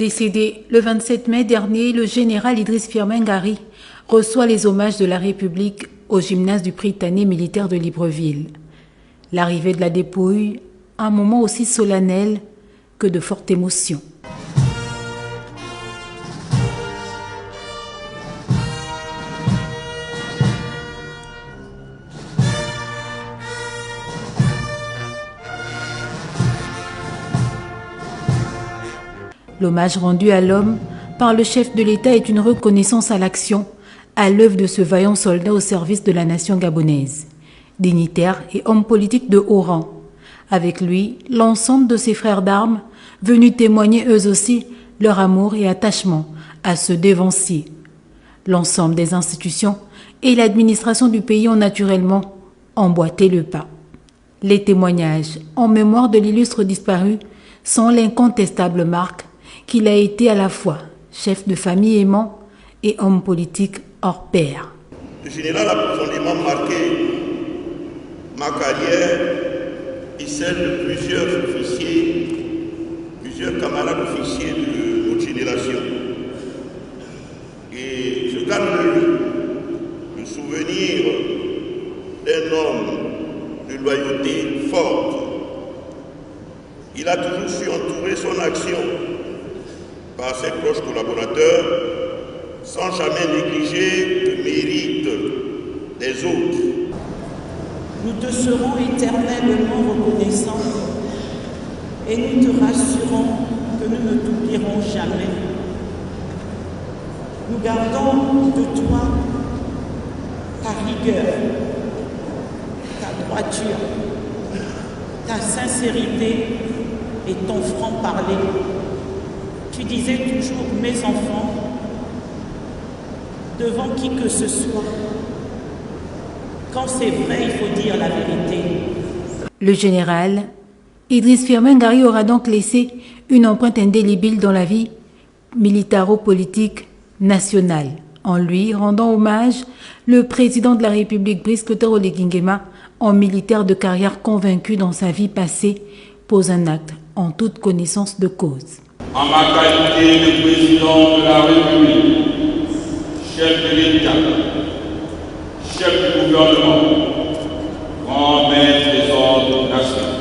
Décédé le 27 mai dernier, le général Idriss Firmin Ngari reçoit les hommages de la République au gymnase du Prytanée militaire de Libreville. L'arrivée de la dépouille, un moment aussi solennel que de forte émotion. L'hommage rendu à l'homme par le chef de l'État est une reconnaissance à l'action, à l'œuvre de ce vaillant soldat au service de la nation gabonaise. Dignitaire et homme politique de haut rang. Avec lui, l'ensemble de ses frères d'armes, venus témoigner eux aussi leur amour et attachement à ce dévancier. L'ensemble des institutions et l'administration du pays ont naturellement emboîté le pas. Les témoignages en mémoire de l'illustre disparu sont l'incontestable marque qu'il a été à la fois chef de famille aimant et homme politique hors pair. Le général a profondément marqué ma carrière et celle de plusieurs officiers, plusieurs camarades officiers de notre génération. Et je garde le souvenir d'un homme de loyauté forte. Il a toujours su entourer son action par ses proches collaborateurs, sans jamais négliger le mérite des autres. Nous te serons éternellement reconnaissants et nous te rassurons que nous ne t'oublierons jamais. Nous gardons de toi ta rigueur, ta droiture, ta sincérité et ton franc-parler. Tu disais toujours « mes enfants » devant qui que ce soit. Quand c'est vrai, il faut dire la vérité. Le général Idriss Firmin Ngari aura donc laissé une empreinte indélébile dans la vie militaro-politique nationale. En lui rendant hommage, le président de la République, Brice Clotaire Oligui Nguema, en militaire de carrière convaincu dans sa vie passée, pose un acte en toute connaissance de cause. En ma qualité de président de la République, chef de l'État, chef du gouvernement, grand maître des ordres nationaux,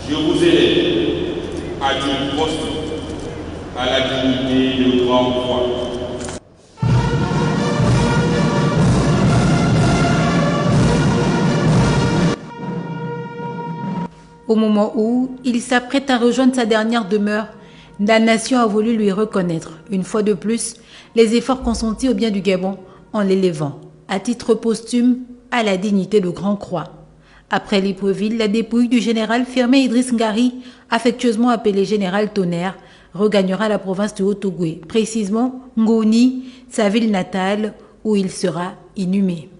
je vous élève à du poste à la dignité de grand roi. Au moment où il s'apprête à rejoindre sa dernière demeure, la nation a voulu lui reconnaître, une fois de plus, les efforts consentis au bien du Gabon en l'élevant, à titre posthume, à la dignité de Grand Croix. Après Libreville, la dépouille du général Firmin Idriss Ngari, affectueusement appelé général Tonnerre, regagnera la province de Haut-Ogooué, précisément Ngoni, sa ville natale, où il sera inhumé.